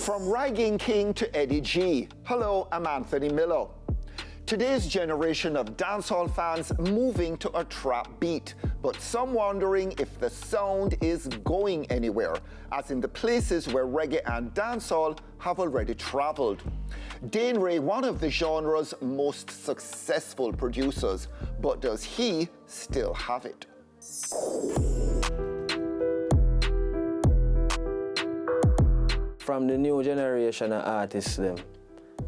From Reggae King to Eddie G. Hello, I'm Anthony Miller. Today's generation of dancehall fans moving to a trap beat, but some wondering if the sound is going anywhere, as in the places where reggae and dancehall have already traveled. Dane, one of the genre's most successful producers, but does he still have it? From the new generation of artists them,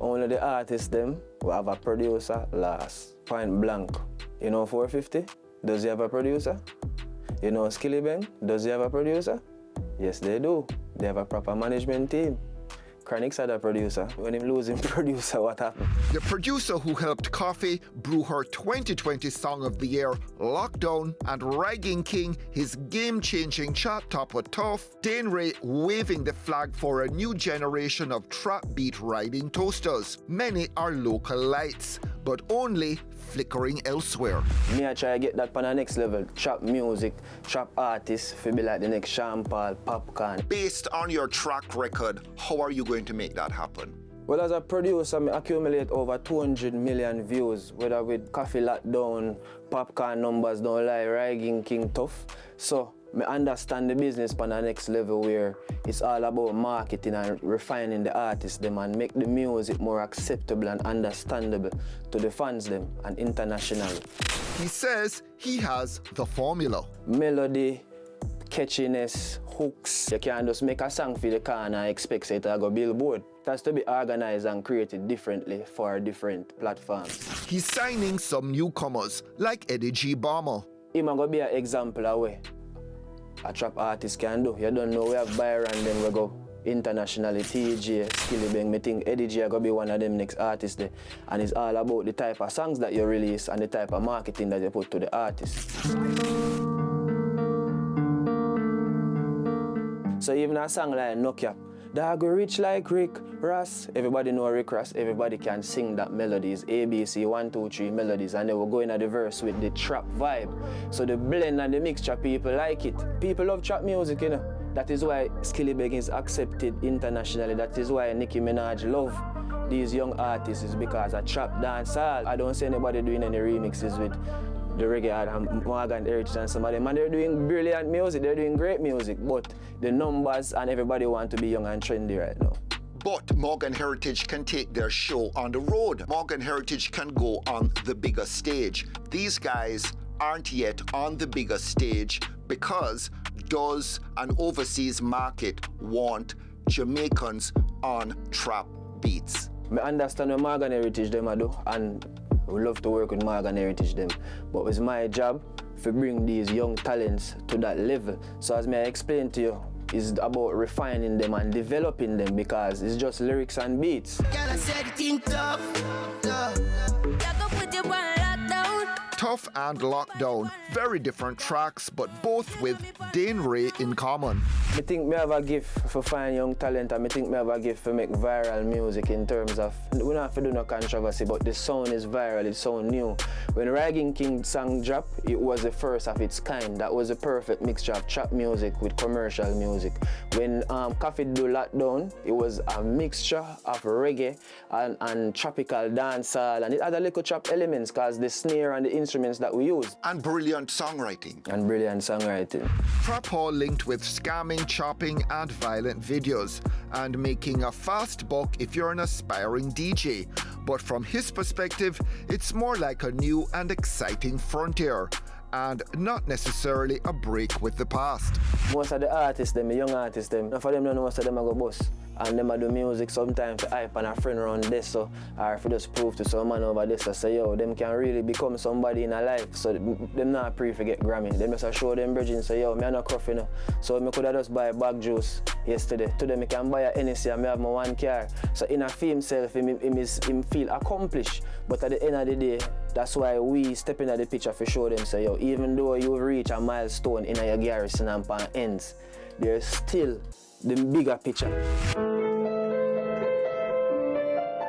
only the artists them will have a producer last. Point blank. You know 450? Does he have a producer? You know Skilly Bang? Does he have a producer? Yes, they do. They have a proper management team. Chronix's had a producer. When him losing producer, what happened? The producer who helped Coffee brew her 2020 Song of the Year, Lockdown, and Reggae King his game-changing chart topper Tough, Dane waving the flag for a new generation of trap beat riding toasters. Many are local lights, but only flickering elsewhere. Me I try to get that on the next level. Trap music, trap artists, for be like the next Sean Paul, Popcorn. Based on your track record, how are you going to make that happen? Well, as a producer, I accumulate over 200 million views, whether with Coffee Lockdown, Popcorn numbers don't lie, Reggae King Tough. So, I understand the business on the next level where it's all about marketing and refining the artists them and make the music more acceptable and understandable to the fans them and internationally. He says he has the formula. Melody, catchiness, hooks. You can't just make a song for the car and expect it to go billboard. It has to be organized and created differently for different platforms. He's signing some newcomers like Eddie G. Bomber. He's going to be an example away. A trap artist can do. You don't know, we have Byron, then we go internationally, TJ, Skilly Bang. I think Eddie G are going to be one of them next artists there. And it's all about the type of songs that you release and the type of marketing that you put to the artist. So even a song like No Cap, that go rich like Rick Ross. Everybody know Rick Ross, everybody can sing that melodies, ABC, 1, 2, 3 melodies, and they will go in at the verse with the trap vibe. So the blend and the mixture, people like it. People love trap music, you know. That is why Skilly Bang is accepted internationally. That is why Nicki Minaj love these young artists, is because of trap dancehall. I don't see anybody doing any remixes with the reggae and Morgan Heritage and some of them, and they're doing brilliant music, they're doing great music, but the numbers and everybody want to be young and trendy right now. But Morgan Heritage can take their show on the road. Morgan Heritage can go on the bigger stage. These guys aren't yet on the bigger stage because does an overseas market want Jamaicans on trap beats? I understand what Morgan Heritage them I do, and we love to work with Morgan Heritage them, but it's my job to bring these young talents to that level. So as I explained to you, it's about refining them and developing them, because it's just lyrics and beats. Tough and Lockdown, very different tracks, but both with Dane in common. I think I have a gift for find young talent, and I think I have a gift for make viral music in terms of, we don't have to do no controversy, but the sound is viral, it's so new. When Reggae King song dropped, it was the first of its kind. That was a perfect mixture of trap music with commercial music. When Coffee do Lockdown, it was a mixture of reggae and tropical dancehall, and it had a little trap elements because the snare and the instruments that we use. And brilliant songwriting. Traphall linked with scamming, chopping, and violent videos, and making a fast buck if you're an aspiring DJ. But from his perspective, it's more like a new and exciting frontier, and not necessarily a break with the past. Most of the artists, them, the young artists, them, for them don't know most of them I go bust. And them I do music sometimes to hype and a friend around this, so, or if you just prove to some man over this, I say, yo, them can really become somebody in a life. So them not pre-forget Grammy. Them just show them bridging, say, yo, me not coffee, you know. So me could have just buy bag juice yesterday. Today me can buy a NSC and me have my one car. So in a feel himself, him feel accomplished. But at the end of the day, that's why we step into the picture to show them, say, yo, even though you've reached a milestone in your garrison and pan ends, there's still the bigger picture.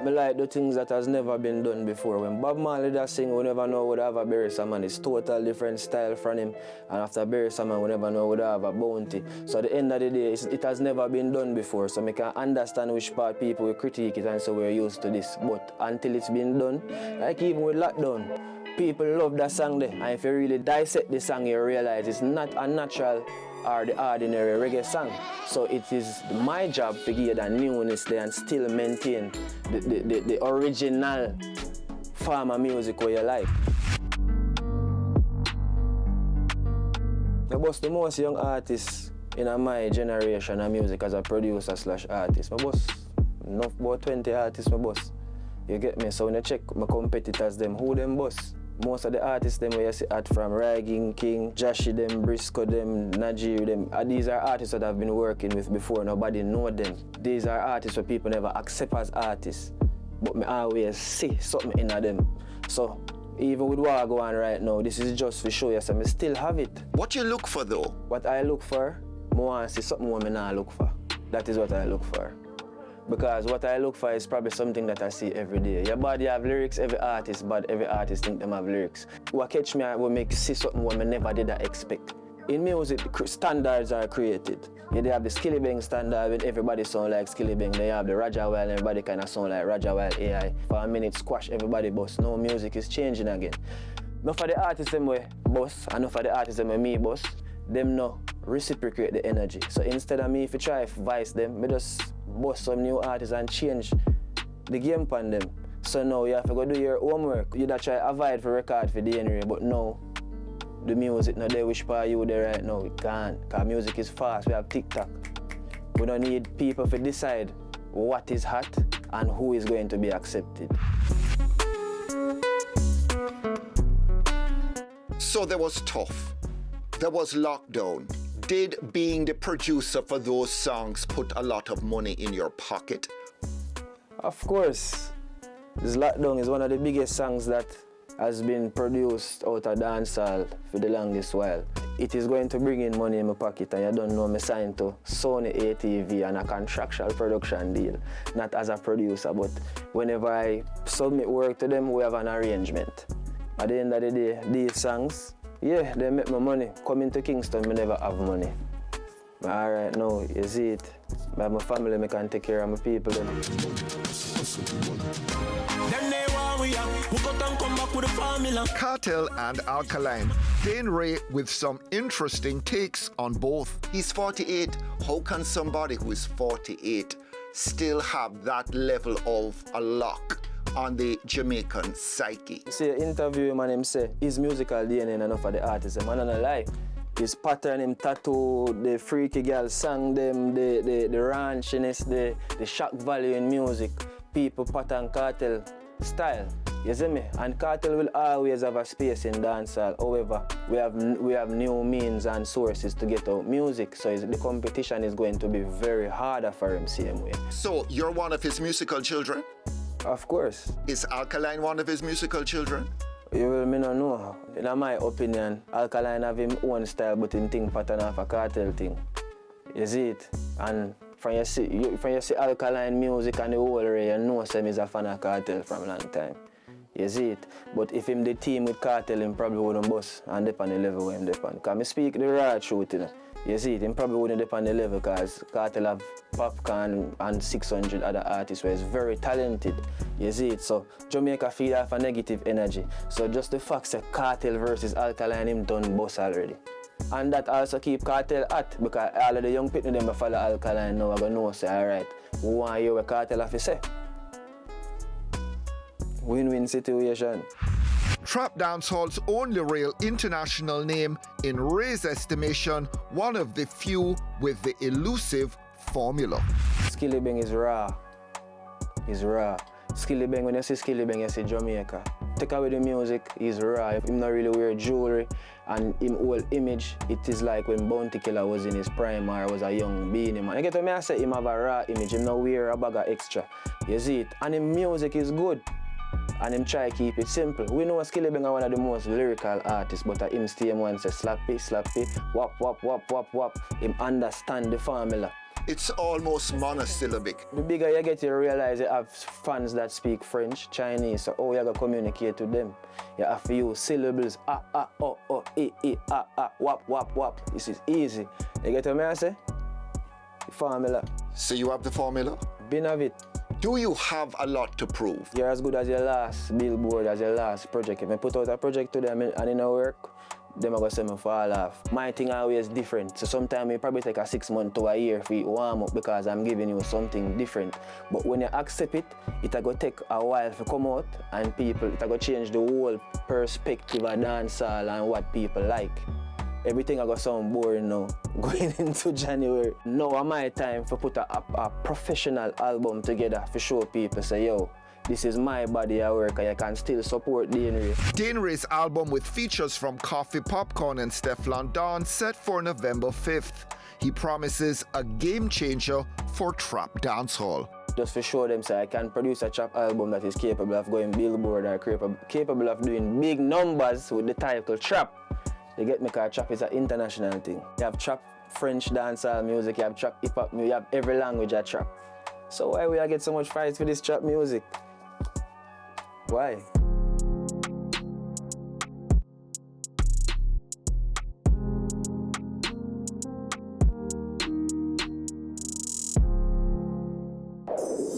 Me like the things that has never been done before. When Bob Marley does sing, we never know would have a Berry Salmon. It's total different style from him. And after Berry Salmon, we never know would have a Bounty. So at the end of the day, it has never been done before. So I can understand which part people will critique it and so we're used to this. But until it's been done, like even with Lockdown, people love that song there. And if you really dissect the song, you realize it's not a natural or the ordinary reggae song. So it is my job to give that newness there and still maintain the original form of music where you like. I boss the most young artists in my generation of music as a producer / artist. I boss enough about 20 artists, my boss. You get me? So when you check my competitors, them, who them boss? Most of the artists them where you see at from Reggae King, Joshy them, Briscoe them, Najiri them. These are artists that I've been working with before, nobody know them. These are artists that people never accept as artists. But me always see something in them. So even with what I go on right now, this is just to show you so I still have it. What you look for though? What I look for, I want to see something what I not look for. That is what I look for. Because what I look for is probably something that I see every day. Your body have lyrics, every artist, but every artist think them have lyrics. What catch me will make see something what I never did expect. In music, standards are created. They have the Skillibeng standard when everybody sound like Skillibeng. They have the Raja Wild, everybody kind of sound like Raja Wild AI. For a minute, squash everybody bust. No, music is changing again. Not for the artists them way boss, and not for the artists them way me boss. Them no reciprocate the energy. So instead of me, if you try to vice them, me just bust some new artists and change the game on them. So now you have to go do your homework. You try to avoid for record for Dane, but no. The music not there which part you there right now, we can't. Because music is fast, we have TikTok. We don't need people to decide what is hot and who is going to be accepted. So there was Tough, there was Lockdown. Did being the producer for those songs put a lot of money in your pocket? Of course. This Lockdown is one of the biggest songs that has been produced out of dancehall for the longest while. It is going to bring in money in my pocket, and you don't know me signed to Sony ATV and a contractual production deal, not as a producer, but whenever I submit work to them, we have an arrangement. At the end of the day, these songs, yeah, they make my money. Coming to Kingston, me never have money. But all right now, you see it. I have my family, I can take care of my people. Then they want we come back with the formula. Cartel and Alkaline. Dane Ray with some interesting takes on both. He's 48. How can somebody who is 48 still have that level of a lock on the Jamaican psyche? See, interview him and him say his musical DNA and enough of the artists. Man, I don't lie. His pattern, him tattoo, the freaky girl sang them, the raunchiness, the shock value in music, people pattern Cartel style. You see me? And Cartel will always have a space in dancehall. However, we have new means and sources to get out music, so the competition is going to be very harder for him same way. So you're one of his musical children? Of course. Is Alkaline one of his musical children? You will me not know. In my opinion, Alkaline have his own style, but in thing pattern of a Cartel thing. You see it? And from you see Alkaline music and the whole area, you know him is a fan of Cartel from a long time. You see it? But if him the team with Cartel, him probably wouldn't bust and dip on the level where him dip on. Because I speak the raw truth, you know. You see it? Him probably wouldn't dip on the level because Cartel have Popcorn and 600 other artists where he's very talented. You see it? So Jamaica feed off a negative energy. So just the fact that Cartel versus Alkaline, him done bust already. And that also keep Cartel hot because all of the young people them follow Alkaline now are going to know, say, all right, we want to hear what Cartel have to say. Win-win situation. Trap Dancehall's only real international name, in Ray's estimation, one of the few with the elusive formula. Skillibeng is raw. It's raw. Skillibeng, when you see Skillibeng, you see Jamaica. Take away the music, he's raw. Him not really wear jewelry, and him whole image, it is like when Bounty Killer was in his prime or was a young beanie man. You get what I say? Him have a raw image, him not wear a bag of extra. You see it? And him music is good. And him try to keep it simple. We know Skillibeng is one of the most lyrical artists, but him still one say slappy, slappy, wap, wap, wap, wap, wap. Him understand the formula. It's almost monosyllabic. The bigger you get, you realize you have fans that speak French, Chinese, so how you going to communicate with them? You have to use syllables, wap, wap, wap. This is easy. You get what I say? The formula. So you have the formula? Been of it. Do you have a lot to prove? You're as good as your last billboard, as your last project. If I put out a project to them and it don't work, them are going to say me fall off. My thing always different. So sometimes it probably take a 6 months to a year for it warm up because I'm giving you something different. But when you accept it, it's going to take a while to come out and people, it's going to change the whole perspective of dancehall and what people like. Everything I got sound boring now, going into January. Now is my time to put a professional album together to show people, say, yo, this is my body of work and you can still support Dane. Dane Ray's album with features from Coffee Popcorn and Stefflon Don set for November 5th. He promises a game changer for trap dancehall. Just to show them, say, I can produce a trap album that is capable of going billboard or capable of doing big numbers with the title trap. You get me, because trap is an international thing. You have trap French dancehall music, you have trap hip hop music, you have every language of trap. So why we get so much fights for this trap music? Why?